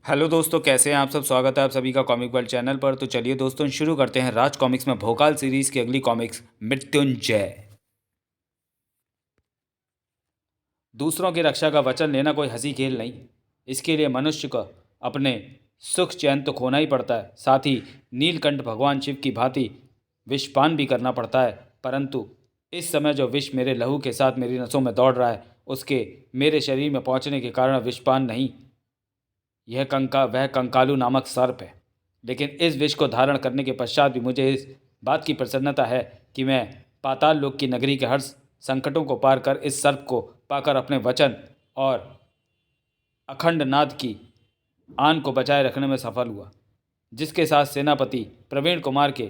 Hello दोस्तों, कैसे हैं आप सब। स्वागत है आप सभी का कॉमिक वर्ल्ड चैनल पर। तो चलिए दोस्तों, शुरू करते हैं राज कॉमिक्स में भोकाल सीरीज की अगली कॉमिक्स मृत्युंजय। दूसरों की रक्षा का वचन लेना कोई हंसी खेल नहीं। इसके लिए मनुष्य को अपने सुख चैन तो खोना ही पड़ता है, साथ ही नीलकंठ भगवान शिव की भांति विषपान भी करना पड़ता है। परंतु इस समय जो विष मेरे लहू के साथ मेरी नसों में दौड़ रहा है, उसके मेरे शरीर में पहुंचने के कारण विषपान नहीं, वह कंकालू नामक सर्प है। लेकिन इस विष को धारण करने के पश्चात भी मुझे इस बात की प्रसन्नता है कि मैं पाताल लोक की नगरी के हर संकटों को पार कर इस सर्प को पाकर अपने वचन और अखंड नाद की आन को बचाए रखने में सफल हुआ, जिसके साथ सेनापति प्रवीण कुमार के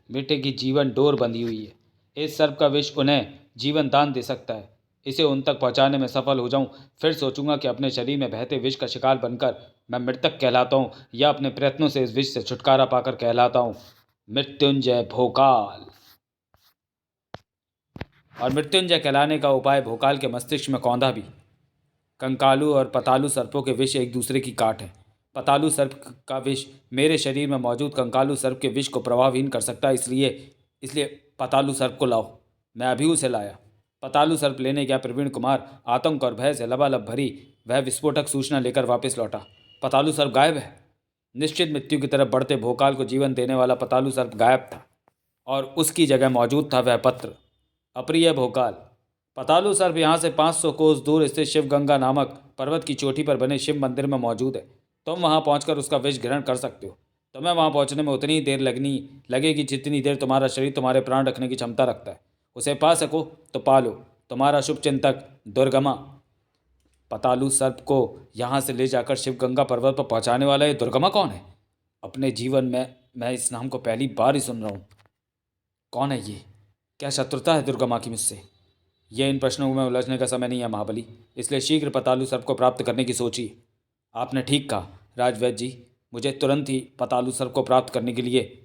बेटे की जीवन डोर बंधी हुई है। इस सर्प का विष उन्हें जीवन दान दे सकता है। इसे उन तक पहुंचाने में सफल हो जाऊं, फिर सोचूंगा कि अपने शरीर में बहते विष का शिकार बनकर मैं मृतक कहलाता हूं या अपने प्रयत्नों से इस विष से छुटकारा पाकर कहलाता हूं मृत्युंजय भोकाल। और मृत्युंजय कहलाने का उपाय भोकाल के मस्तिष्क में कौंधा भी। कंकालू और पतालू सर्पों के विष एक दूसरे की काट है। पतालू सर्प का विष मेरे शरीर में मौजूद कंकालू सर्प के विष को प्रभावहीन कर सकता है, इसलिए इसलिए पतालू सर्प को लाओ। मैं अभी उसे लाया। पतालू सर्प लेने गया प्रवीण कुमार आतंक और भय से लबालब भरी वह विस्फोटक सूचना लेकर वापस लौटा। पतालू सर्प गायब है। निश्चित मृत्यु की तरफ बढ़ते भोकाल को जीवन देने वाला पतालू सर्प गायब था और उसकी जगह मौजूद था वह पत्र। अप्रिय भोकाल, पतालू सर्प यहाँ से 500 कोस दूर स्थित शिव गंगा नामक पर्वत की चोटी पर बने शिव मंदिर में मौजूद है। तुम वहाँ पहुँचकर उसका विष ग्रहण कर सकते हो। तुम्हें वहाँ पहुँचने में उतनी देर लगेगी जितनी देर तुम्हारा शरीर तुम्हारे प्राण रखने की क्षमता रखता है। उसे पा सको तो पा लो। तुम्हारा शुभ चिंतक दुर्गमा। पतालू सर्प को यहाँ से ले जाकर शिव गंगा पर्वत पर पहुँचाने वाला ये दुर्गमा कौन है? अपने जीवन में मैं इस नाम को पहली बार ही सुन रहा हूँ। कौन है ये? क्या शत्रुता है दुर्गमा की मुझसे? यह इन प्रश्नों में उलझने का समय नहीं है महाबली, इसलिए शीघ्र पतालू सर्प को प्राप्त करने की सोचिए। आपने ठीक कहा राजवैद्य जी, मुझे तुरंत ही पतालू सर्प को प्राप्त करने के लिए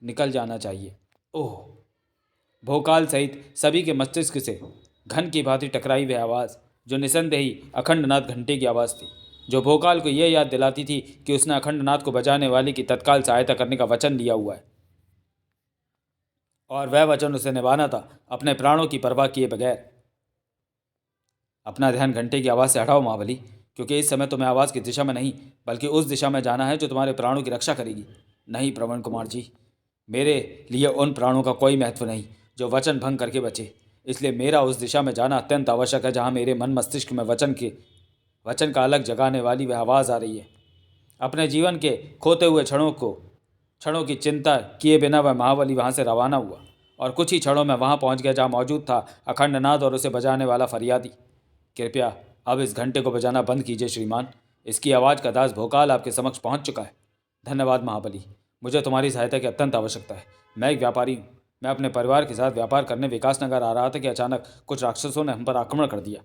निकल जाना चाहिए। ओह! भोकाल सहित सभी के मस्तिष्क से घन की भांति टकराई वह आवाज़, जो निसंदेही अखंडनाथ घंटे की आवाज़ थी, जो भोकाल को यह याद दिलाती थी कि उसने अखंडनाथ को बचाने वाले की तत्काल सहायता करने का वचन लिया हुआ है और वह वचन उसे निभाना था अपने प्राणों की परवाह किए बगैर। अपना ध्यान घंटे की आवाज़ से हटाओ महाबली, क्योंकि इस समय तुम्हें आवाज़ की दिशा में नहीं बल्कि उस दिशा में जाना है जो तुम्हारे प्राणों की रक्षा करेगी। नहीं प्रवीण कुमार जी, मेरे लिए उन प्राणों का कोई महत्व नहीं जो वचन भंग करके बचे। इसलिए मेरा उस दिशा में जाना अत्यंत आवश्यक है जहाँ मेरे मन मस्तिष्क में वचन का अलग जगाने वाली वह आवाज़ आ रही है। अपने जीवन के खोते हुए क्षणों की चिंता किए बिना वह महाबली वहाँ से रवाना हुआ और कुछ ही क्षणों में वहाँ पहुँच गया जहाँ मौजूद था अखंडनाद और उसे बजाने वाला फरियादी। कृपया अब इस घंटे को बजाना बंद कीजिए श्रीमान। इसकी आवाज़ का दास भोकाल आपके समक्ष पहुँच चुका है। धन्यवाद महाबली, मुझे तुम्हारी सहायता की अत्यंत आवश्यकता है। मैं एक व्यापारी हूँ। मैं अपने परिवार के साथ व्यापार करने विकासनगर आ रहा था कि अचानक कुछ राक्षसों ने हम पर आक्रमण कर दिया।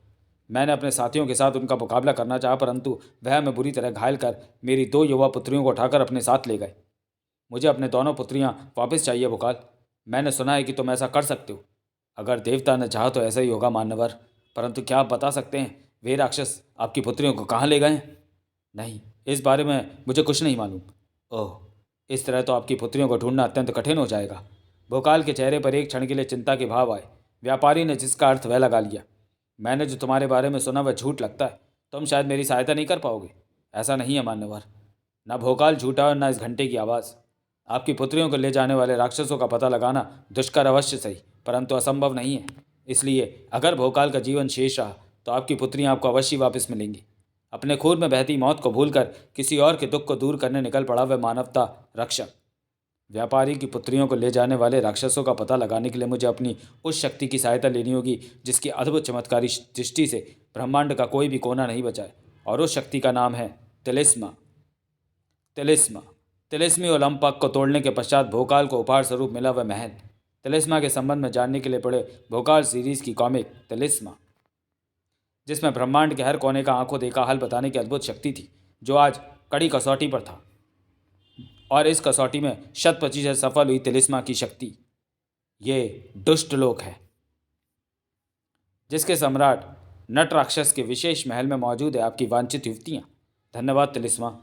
मैंने अपने साथियों के साथ उनका मुकाबला करना चाहा, परंतु वह हमें बुरी तरह घायल कर मेरी 2 युवा पुत्रियों को उठाकर अपने साथ ले गए। मुझे अपने दोनों पुत्रियां वापस चाहिए भोकाल। मैंने सुना है कि तुम ऐसा कर सकते हो। अगर देवता ने चाहा तो ऐसा ही होगा मान्यवर, परंतु क्या आप बता सकते हैं वे राक्षस आपकी पुत्रियों को कहाँ ले गए? नहीं, इस बारे में मुझे कुछ नहीं मालूम। ओह, इस तरह तो आपकी पुत्रियों को ढूंढना अत्यंत कठिन हो जाएगा। भोकाल के चेहरे पर एक क्षण के लिए चिंता के भाव आए। व्यापारी ने जिसका अर्थ वह लगा लिया। मैंने जो तुम्हारे बारे में सुना वह झूठ लगता है। तुम शायद मेरी सहायता नहीं कर पाओगे। ऐसा नहीं है मान्यवर। न भोकाल झूठा और न इस घंटे की आवाज़। आपकी पुत्रियों को ले जाने वाले राक्षसों का पता लगाना दुष्कर अवश्य सही, परंतु असंभव नहीं है। इसलिए अगर भोकाल का जीवन शेष रहा तो आपकी पुत्रियां आपको अवश्य वापस मिलेंगी। अपने खून में बहती मौत को भूलकर किसी और के दुख को दूर करने निकल पड़ा वह मानवता रक्षक। व्यापारी की पुत्रियों को ले जाने वाले राक्षसों का पता लगाने के लिए मुझे अपनी उस शक्ति की सहायता लेनी होगी जिसकी अद्भुत चमत्कारी दृष्टि से ब्रह्मांड का कोई भी कोना नहीं बचा है, और उस शक्ति का नाम है तिलिस्मा। तिलिस्मा तिलिस्मी ओलंपक को तोड़ने के पश्चात भोकाल को उपहार स्वरूप मिला वह महल। तिलिस्मा के संबंध में जानने के लिए पढ़े भोकाल सीरीज की कॉमिक तिलिस्मा, जिसमें ब्रह्मांड के हर कोने का आंखों देखा हल बताने की अद्भुत शक्ति थी, जो आज कड़ी कसौटी पर था। और इस कसौटी में 100% सफल हुई तिलिस्मा की शक्ति। ये दुष्ट लोक है जिसके सम्राट नट राक्षस के विशेष महल में मौजूद है आपकी वांछित युवतियां। धन्यवाद तिलिस्मा।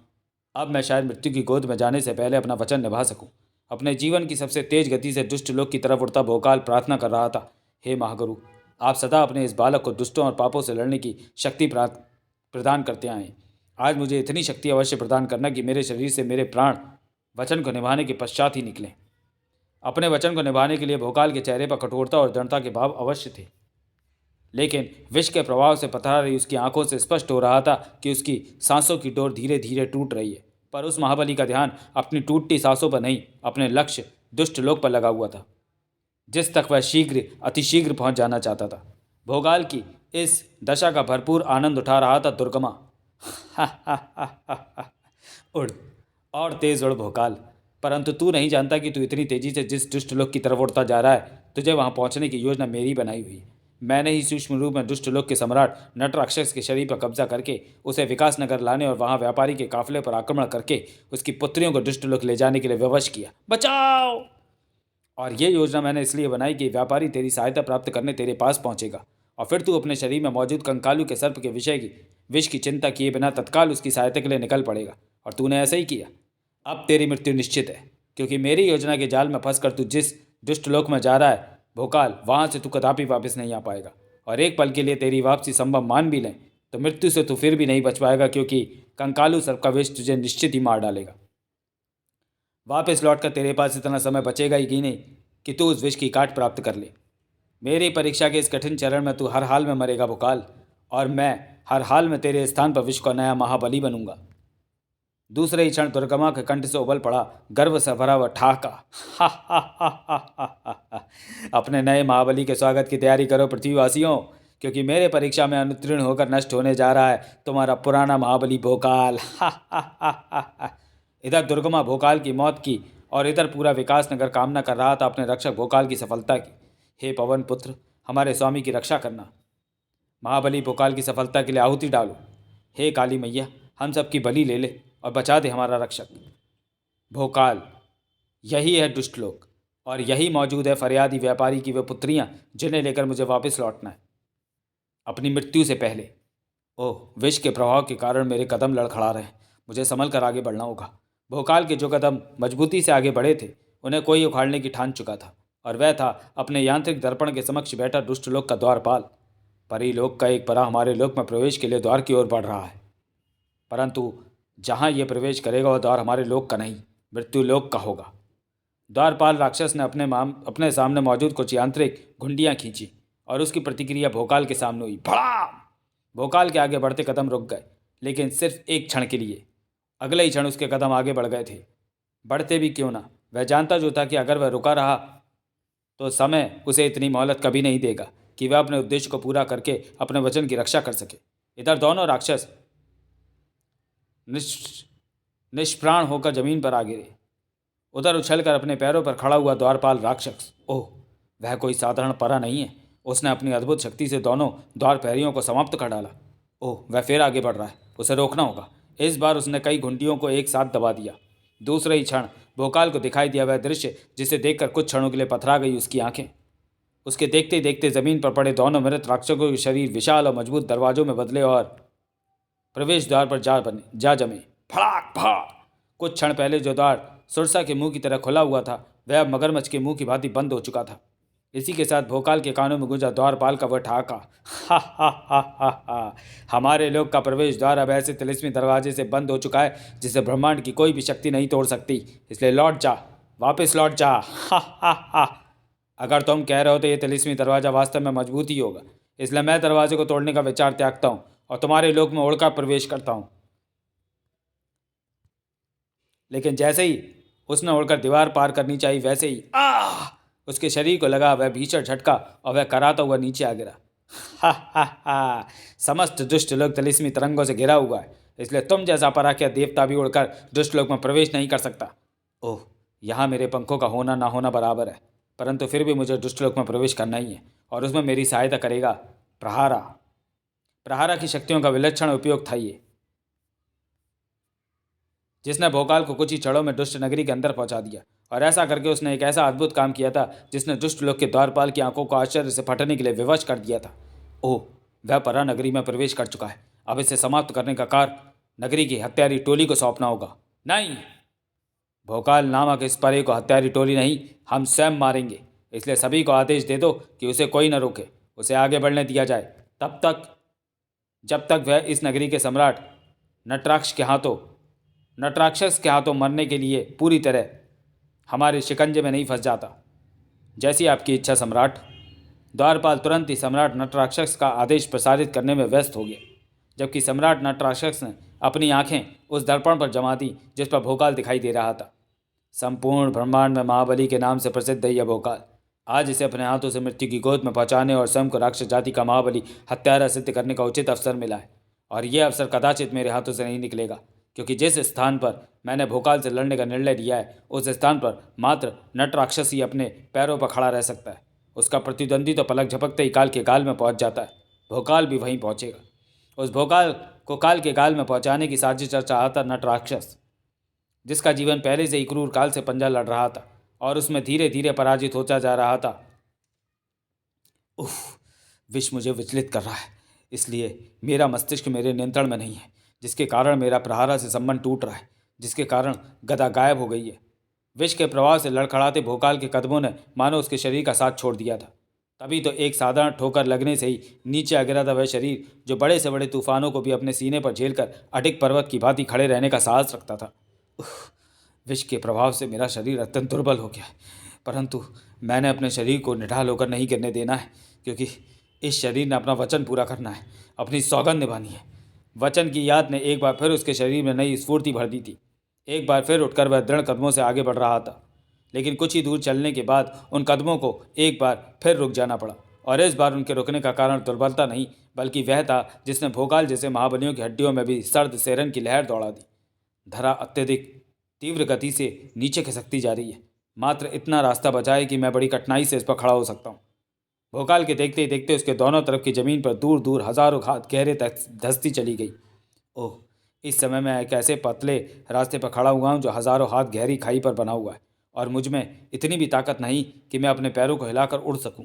अब मैं शायद मृत्यु की गोद में जाने से पहले अपना वचन निभा सकूं। अपने जीवन की सबसे तेज गति से दुष्ट लोक की तरफ उड़ता भोकाल प्रार्थना कर रहा था, हे महागुरु, आप सदा अपने इस बालक को दुष्टों और पापों से लड़ने की शक्ति प्रदान करते आए। आज मुझे इतनी शक्ति अवश्य प्रदान करना कि मेरे शरीर से मेरे प्राण वचन को निभाने के पश्चात ही निकलें। अपने वचन को निभाने के लिए भोकाल के चेहरे पर कठोरता और दृढ़ता के भाव अवश्य थे, लेकिन विष के प्रभाव से पथरा रही उसकी आंखों से स्पष्ट हो रहा था कि उसकी सांसों की डोर धीरे धीरे टूट रही है। पर उस महाबली का ध्यान अपनी टूटती सांसों पर नहीं, अपने लक्ष्य दुष्ट लोक पर लगा हुआ था, जिस तक वह शीघ्र अतिशीघ्र पहुंच जाना चाहता था। भोगाल की इस दशा का भरपूर आनंद उठा रहा था दुर्गमा। उड़ और तेज उड़ भोकाल, परंतु तू नहीं जानता कि तू इतनी तेजी से जिस दुष्ट लोक की तरफ उड़ता जा रहा है, तुझे वहां पहुंचने की योजना मेरी बनाई हुई। मैंने ही सूक्ष्म रूप में दुष्ट लोक के सम्राट नट राक्षस के शरीर पर कब्जा करके उसे विकास नगर लाने और वहां व्यापारी के काफिले पर आक्रमण करके उसकी पुत्रियों को दुष्ट लोक ले जाने के लिए विवश किया। बचाओ! और ये योजना मैंने इसलिए बनाई कि व्यापारी तेरी सहायता प्राप्त करने तेरे पास पहुंचेगा और फिर तू अपने शरीर में मौजूद कंकालू के सर्प के विष की चिंता किए बिना तत्काल उसकी सहायता के लिए निकल पड़ेगा। और तूने ऐसा ही किया। अब तेरी मृत्यु निश्चित है, क्योंकि मेरी योजना के जाल में फंसकर तू जिस दुष्ट लोक में जा रहा है भोकाल, वहां से तू कदापि वापस नहीं आ पाएगा। और एक पल के लिए तेरी वापसी संभव मान भी लें तो मृत्यु से तू फिर भी नहीं बच पाएगा, क्योंकि कंकालू सर्प का विष तुझे निश्चित ही मार डालेगा। वापस लौटकर तेरे पास इतना समय बचेगा ही नहीं कि तू उस विष की काट प्राप्त कर ले। मेरी परीक्षा के इस कठिन चरण में तू हर हाल में मरेगा भोकाल, और मैं हर हाल में तेरे स्थान पर विश्व का नया महाबली बनूंगा। दूसरे ही क्षण दुर्गमा के कंठ से उबल पड़ा गर्व से भरा हुआ ठहाका। अपने नए महाबली के स्वागत की तैयारी करो पृथ्वीवासियों, क्योंकि मेरे परीक्षा में अनुत्तीर्ण होकर नष्ट होने जा रहा है तुम्हारा पुराना महाबली भोकाल। इधर दुर्गमा भोकाल की मौत की और इधर पूरा विकास नगर कामना कर रहा था अपने रक्षक भोकाल की सफलता की। हे पवन पुत्र, हमारे स्वामी की रक्षा करना। महाबली भोकाल की सफलता के लिए आहुति डालो। हे काली मैया, हम सबकी बलि ले ले और बचा दे हमारा रक्षक भोकाल। यही है दुष्ट लोक, और यही मौजूद है फरियादी व्यापारी की वे पुत्रियां जिन्हें लेकर मुझे वापस लौटना है अपनी मृत्यु से पहले। ओह, विष के प्रभाव के कारण मेरे कदम लड़खड़ा रहे हैं। मुझे संभल कर आगे बढ़ना होगा। भोकाल के जो कदम मजबूती से आगे बढ़े थे उन्हें कोई उखाड़ने की ठान चुका था, और वह था अपने यांत्रिक दर्पण के समक्ष बैठा दुष्ट लोक का द्वारपाल। परी लोक का एक परा हमारे लोक में प्रवेश के लिए द्वार की ओर बढ़ रहा है, परंतु जहाँ यह प्रवेश करेगा वह द्वार हमारे लोक का नहीं, मृत्यु लोक का होगा। द्वारपाल राक्षस ने अपने सामने मौजूद कुछ यांत्रिक घुंडियाँ खींची और उसकी प्रतिक्रिया भोकाल के सामने हुई। भड़ाम! भोकाल के आगे बढ़ते कदम रुक गए, लेकिन सिर्फ एक क्षण के लिए। अगले ही क्षण उसके कदम आगे बढ़ गए थे। बढ़ते भी क्यों ना, वह जानता जो था कि अगर वह रुका रहा तो समय उसे इतनी मोहलत कभी नहीं देगा कि वह अपने उद्देश्य को पूरा करके अपने वचन की रक्षा कर सके। इधर दोनों राक्षस निष्प्राण होकर जमीन पर आ गिरे। उधर उछलकर अपने पैरों पर खड़ा हुआ द्वारपाल राक्षस, ओह, वह कोई साधारण परा नहीं है। उसने अपनी अद्भुत शक्ति से दोनों द्वारपहरियों को समाप्त कर डाला। ओह, वह फिर आगे बढ़ रहा है, उसे रोकना होगा। इस बार उसने कई घुंडियों को एक साथ दबा दिया। दूसरे ही क्षण भोकाल को दिखाई दिया वह दृश्य जिसे देखकर कुछ क्षणों के लिए पथरा गई उसकी आंखें। उसके देखते ही देखते जमीन पर पड़े दोनों मृत राक्षसों के शरीर विशाल और मजबूत दरवाजों में बदले और प्रवेश द्वार पर जा जमे। फड़ाक फड़ाक! कुछ क्षण पहले जो द्वार सुरसा के मुंह की तरह खुला हुआ था वह अब मगरमच्छ के मुंह की भांति बंद हो चुका था। इसी के साथ भोकाल के कानों में गूंजा द्वारपाल का वह ठहाका। हा हा हा हा हा! हमारे लोक का प्रवेश द्वार अब ऐसे तिलिस्मी दरवाजे से बंद हो चुका है जिसे ब्रह्मांड की कोई भी शक्ति नहीं तोड़ सकती। इसलिए लौट जा, वापस लौट जा। हा हा हा! अगर तुम कह रहे हो तो ये तिलिस्मी दरवाजा वास्तव में मजबूत ही होगा, इसलिए मैं दरवाजे को तोड़ने का विचार त्यागता हूँ और तुम्हारे लोक में उड़कर प्रवेश करता हूँ। लेकिन जैसे ही उसने उड़कर दीवार पार करनी चाहिए वैसे ही उसके शरीर को लगा वह भीषण झटका और वह कराता हुआ नीचे आ गिरा। हा हा हा! समस्त दुष्ट लोक तिलिस्मी तरंगों से घिरा हुआ है, इसलिए तुम जैसा पराख्या देवता भी उड़कर दुष्ट लोक में प्रवेश नहीं कर सकता। ओह, यहाँ मेरे पंखों का होना ना होना बराबर है, परंतु फिर भी मुझे दुष्ट लोक में प्रवेश करना ही है, और उसमें मेरी सहायता करेगा प्रहारा। प्रहारा की शक्तियों का विलक्षण उपयोग था ये, जिसने भोकाल को कुछ ही क्षणों में दुष्ट नगरी के अंदर पहुंचा दिया और ऐसा करके उसने एक ऐसा अद्भुत काम किया था जिसने दुष्ट लोग के द्वारपाल की आंखों को आश्चर्य से फटने के लिए विवश कर दिया था। ओह, वह परा नगरी में प्रवेश कर चुका है। अब इसे समाप्त करने का कार्य नगरी की हत्यारी टोली को सौंपना होगा। नहीं, भोकाल नामक इस परे को हत्यारी टोली नहीं, हम स्वयं मारेंगे। इसलिए सभी को आदेश दे दो कि उसे कोई न रोके, उसे आगे बढ़ने दिया जाए तब तक जब तक वह इस नगरी के सम्राट नटराक्षस के हाथों मरने के लिए पूरी तरह हमारे शिकंजे में नहीं फंस जाता। जैसी आपकी इच्छा सम्राट। द्वारपाल तुरंत ही सम्राट नटराक्षस का आदेश प्रसारित करने में व्यस्त हो गया, जबकि सम्राट नटराक्षस ने अपनी आंखें उस दर्पण पर जमा दी जिस पर भोकाल दिखाई दे रहा था। संपूर्ण ब्रह्मांड में महाबली के नाम से प्रसिद्ध है यह भोकाल। आज इसे अपने हाथों से मृत्यु की गोद में पहुंचाने और स्वयं को राक्षस जाति का महाबली हत्यारा सिद्ध करने का उचित अवसर मिला है। और यह अवसर कदाचित मेरे हाथों से नहीं निकलेगा, क्योंकि जिस स्थान पर मैंने भोकाल से लड़ने का निर्णय लिया है उस स्थान पर मात्र नटराक्षस ही अपने पैरों पर खड़ा रह सकता है। उसका प्रतिद्वंदी तो पलक झपकते ही काल के गाल में पहुंच जाता है। भोकाल भी वहीं पहुंचेगा। उस भोकाल को काल के गाल में पहुंचाने की साजिश रचा था नटराक्षस, जिसका जीवन पहले से ही क्रूर काल से पंजा लड़ रहा था और उसमें धीरे धीरे पराजित होता जा रहा था। उफ, विष मुझे विचलित कर रहा है, इसलिए मेरा मस्तिष्क मेरे नियंत्रण में नहीं है, जिसके कारण मेरा प्रहारा से संबंध टूट रहा है, जिसके कारण गदा गायब हो गई है। विष के प्रभाव से लड़खड़ाते भोकाल के कदमों ने मानो उसके शरीर का साथ छोड़ दिया था। तभी तो एक साधारण ठोकर लगने से ही नीचे आ गिरा था वह शरीर जो बड़े से बड़े तूफानों को भी अपने सीने पर झेलकर अडिग पर्वत की भांति खड़े रहने का साहस रखता था। विष के प्रभाव से मेरा शरीर अत्यंत दुर्बल हो गया है, परंतु मैंने अपने शरीर को निढाल होकर नहीं गिरने देना है, क्योंकि इस शरीर ने अपना वचन पूरा करना है, अपनी सौगंध निभानी है। वचन की याद ने एक बार फिर उसके शरीर में नई स्फूर्ति भर दी थी। एक बार फिर उठकर वह दृढ़ कदमों से आगे बढ़ रहा था, लेकिन कुछ ही दूर चलने के बाद उन कदमों को एक बार फिर रुक जाना पड़ा। और इस बार उनके रुकने का कारण दुर्बलता नहीं, बल्कि वह था जिसने भोकाल जैसे महाबलियों की हड्डियों में भी सर्द सेरन की लहर दौड़ा दी। धरा अत्यधिक तीव्र गति से नीचे खिसकती जा रही है। मात्र इतना रास्ता बचा है कि मैं बड़ी कठिनाई से इस पर खड़ा हो सकता हूँ। भोकाल के देखते ही देखते उसके दोनों तरफ की जमीन पर दूर दूर हजारों हाथ गहरे तक धंसती चली गई। ओह, इस समय मैं एक ऐसे पतले रास्ते पर खड़ा हुआ हूँ जो हजारों हाथ गहरी खाई पर बना हुआ है, और मुझ में इतनी भी ताकत नहीं कि मैं अपने पैरों को हिलाकर उड़ सकूं।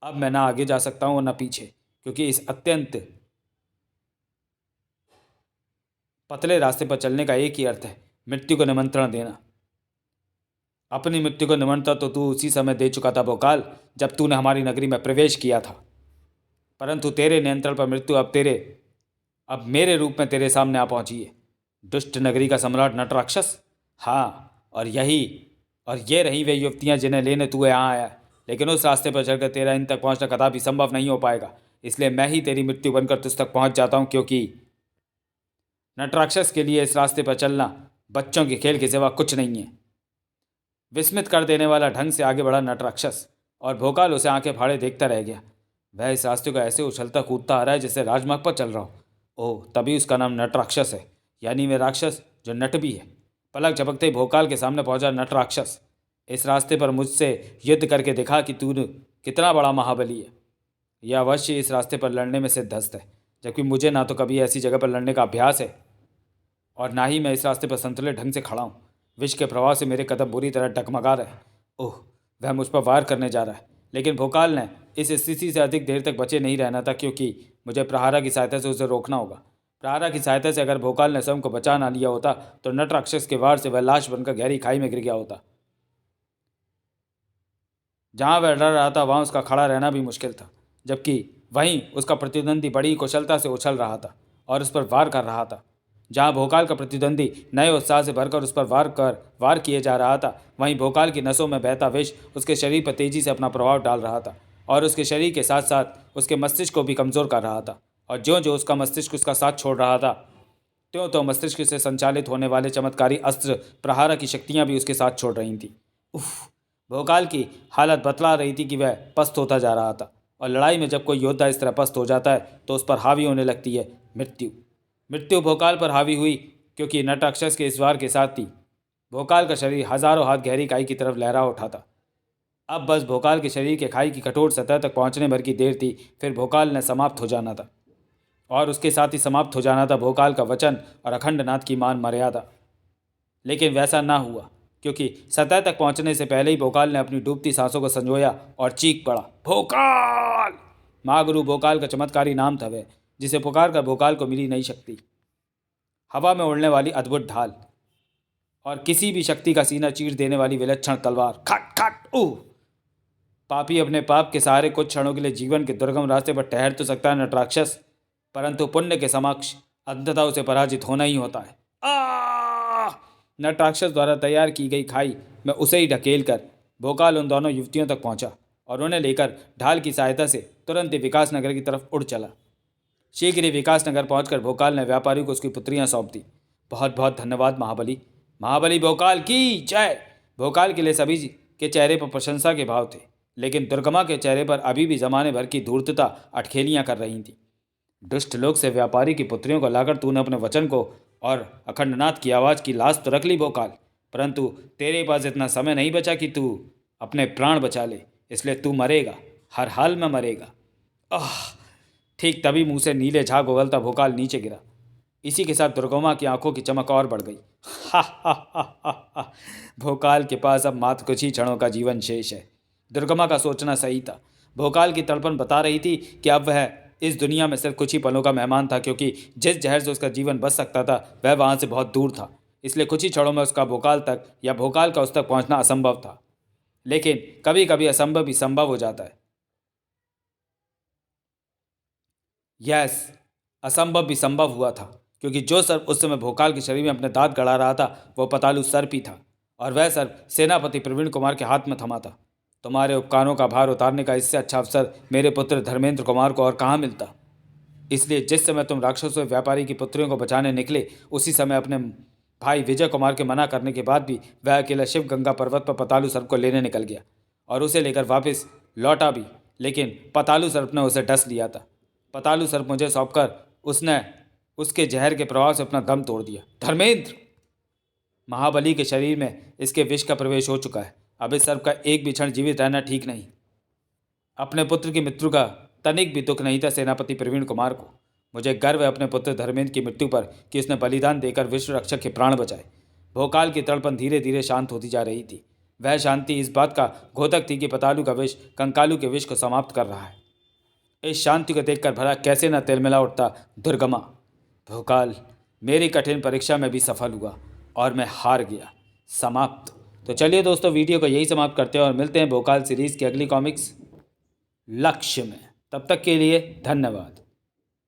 अब मैं ना आगे जा सकता हूँ और ना पीछे, क्योंकि इस अत्यंत पतले रास्ते पर चलने का एक ही अर्थ है, मृत्यु को निमंत्रण देना। अपनी मृत्यु को निमंत्रण तो तू उसी समय दे चुका था भोकाल, जब तूने हमारी नगरी में प्रवेश किया था, परंतु तेरे नियंत्रण पर मृत्यु अब मेरे रूप में तेरे सामने आ पहुंची है। दुष्ट नगरी का सम्राट नटराक्षस। हाँ, और ये रही वे युवतियां जिन्हें लेने तू यहाँ आया, लेकिन उस रास्ते पर चलकर तेरा इन तक पहुंचना कदापि संभव नहीं हो पाएगा। इसलिए मैं ही तेरी मृत्यु बनकर तुझ तक पहुंच जाता हूं, क्योंकि नटराक्षस के लिए इस रास्ते पर चलना बच्चों के खेल के सिवा कुछ नहीं है। विस्मित कर देने वाला ढंग से आगे बढ़ा नटराक्षस, और भोकाल उसे आंखें फाड़े देखता रह गया। वह इस रास्ते को ऐसे उछलता कूदता आ रहा है जैसे राजमार्ग पर चल रहा हो। ओह, तभी उसका नाम नटराक्षस है, यानी वे राक्षस जो नट भी है। पलक झपकते ही भोकाल के सामने पहुंचा नटराक्षस। इस रास्ते पर मुझसे युद्ध करके दिखा कि तू कितना बड़ा महाबली है। यह अवश्य इस रास्ते पर लड़ने में सिद्धहस्त है, जबकि मुझे ना तो कभी ऐसी जगह पर लड़ने का अभ्यास है और ना ही मैं इस रास्ते पर संतुलित ढंग से खड़ा हूँ। विष के प्रभाव से मेरे कदम बुरी तरह डगमगा रहे हैं। ओह, वह मुझ पर वार करने जा रहा है, लेकिन भोकाल ने इस स्थिति से अधिक देर तक बचे नहीं रहना था, क्योंकि मुझे प्रहारा की सहायता से उसे रोकना होगा। प्रहारा की सहायता से अगर भोकाल ने स्वयं को बचा ना लिया होता तो नटराक्षस के वार से वह लाश बनकर गहरी खाई में गिर गया होता। जहाँ वह डर रहा था वहाँ उसका खड़ा रहना भी मुश्किल था, जबकि वहीं उसका प्रतिद्वंदी बड़ी कुशलता से उछल रहा था और उस पर वार कर रहा था। जहाँ भोकाल का प्रतिद्वंदी नए उत्साह से भरकर उस पर वार किए जा रहा था, वहीं भोकाल की नसों में बहता विष उसके शरीर पर तेजी से अपना प्रभाव डाल रहा था और उसके शरीर के साथ साथ उसके मस्तिष्क को भी कमज़ोर कर रहा था। और ज्यों ज्यों उसका मस्तिष्क उसका साथ छोड़ रहा था, त्यों त्यों मस्तिष्क से संचालित होने वाले चमत्कारी अस्त्र प्रहारा की शक्तियाँ भी उसके साथ छोड़ रही थीं। उफ, भोकाल की हालत बतला रही थी कि वह पस्त होता जा रहा था, और लड़ाई में जब कोई योद्धा इस तरह पस्त हो जाता है तो उस पर हावी होने लगती है मृत्यु भोकाल पर हावी हुई, क्योंकि नटराक्षस के इस वार के साथ ही भोकाल का शरीर हजारों हाथ गहरी खाई की तरफ लहरा उठा था। अब बस भोकाल के शरीर के खाई की कठोर सतह तक पहुंचने भर की देर थी, फिर भोकाल ने समाप्त हो जाना था, और उसके साथ ही समाप्त हो जाना था भोकाल का वचन और अखंड नाथ की मान मर्यादा। लेकिन वैसा ना हुआ, क्योंकि सतह तक पहुंचने से पहले ही भोकाल ने अपनी डूबती सांसों को संजोया और चीख पड़ा, भोकाल। महागुरु भोकाल का चमत्कारी नाम था वह, जिसे पुकार कर भोकाल को मिली नई शक्ति, हवा में उड़ने वाली अद्भुत ढाल और किसी भी शक्ति का सीना चीर देने वाली विलक्षण तलवार। खट खट ऊह। पापी अपने पाप के सहारे कुछ क्षणों के लिए जीवन के दुर्गम रास्ते पर ठहर तो सकता है नटराक्षस, परंतु पुण्य के समक्ष अंततः उसे पराजित होना ही होता है। नटराक्षस द्वारा तैयार की गई खाई में उसे ही ढकेल कर भोकाल उन दोनों युवतियों तक पहुंचा और उन्हें लेकर ढाल की सहायता से तुरंत ही विकास नगर की तरफ उड़ चला। शीघ्र ही विकास नगर पहुंचकर भोकाल ने व्यापारी को उसकी पुत्रियां सौंप दी। बहुत बहुत धन्यवाद महाबली। महाबली भोकाल की जय। भोकाल के लिए सभी के चेहरे पर प्रशंसा के भाव थे, लेकिन दुर्गमा के चेहरे पर अभी भी जमाने भर की धूर्तता अटखेलियां कर रही थी। दुष्ट लोक से व्यापारी की पुत्रियों को लाकर तूने अपने वचन को और अखंडनाथ की आवाज़ की लाज तो रख ली भोकाल, परंतु तेरे पास इतना समय नहीं बचा कि तू अपने प्राण बचा ले, इसलिए तू मरेगा, हर हाल में मरेगा। ठीक तभी मुंह से नीले झाग उगलता भोकाल नीचे गिरा। इसी के साथ दुर्गमा की आंखों की चमक और बढ़ गई। हा। भोकाल के पास अब मात्र कुछ ही क्षणों का जीवन शेष है। दुर्गमा का सोचना सही था। भोकाल की तड़पन बता रही थी कि अब वह इस दुनिया में सिर्फ कुछ ही पलों का मेहमान था, क्योंकि जिस जहर से उसका जीवन बच सकता था वह वहाँ से बहुत दूर था। इसलिए कुछ ही क्षणों में उसका भोकाल तक या भोकाल का उस तक पहुँचना असंभव था। लेकिन कभी कभी असंभव भी संभव हो जाता है। यस, असंभव भी संभव हुआ था, क्योंकि जो सर्प उस समय भोकाल के शरीर में अपने दांत गड़ा रहा था वह पतालु सर्प ही था, और वह सर्प सेनापति प्रवीण कुमार के हाथ में थमा था। तुम्हारे उपकारों का भार उतारने का इससे अच्छा अवसर मेरे पुत्र धर्मेंद्र कुमार को और कहाँ मिलता। इसलिए जिस समय तुम राक्षसों व्यापारी की पुत्रियों को बचाने निकले, उसी समय अपने भाई विजय कुमार के मना करने के बाद भी वह अकेला शिव गंगा पर्वत पर पतालु सर्प को लेने निकल गया और उसे लेकर वापस लौटा भी, लेकिन पतालु सर्प ने उसे डस लिया था। पतालु सर्प मुझे सौंपकर उसने उसके जहर के प्रभाव से अपना दम तोड़ दिया। धर्मेंद्र, महाबली के शरीर में इसके विष का प्रवेश हो चुका है। अब इस सर्प का एक भी क्षण जीवित रहना ठीक नहीं। अपने पुत्र की मृत्यु का तनिक भी दुख नहीं था सेनापति प्रवीण कुमार को। मुझे गर्व है अपने पुत्र धर्मेंद्र की मृत्यु पर कि उसने बलिदान देकर विश्व रक्षक के प्राण बचाए। भोकाल की तड़पन धीरे धीरे शांत होती जा रही थी। वह शांति इस बात का घोतक थी कि पतालु का विष कंकालू के विष को समाप्त कर रहा है। इस शांति को देखकर भला कैसे न तिलमिला उठता दुर्गमा। भोकाल मेरी कठिन परीक्षा में भी सफल हुआ और मैं हार गया। समाप्त। तो चलिए दोस्तों, वीडियो को यही समाप्त करते हैं और मिलते हैं भोकाल सीरीज़ की अगली कॉमिक्स लक्ष्य में। तब तक के लिए धन्यवाद।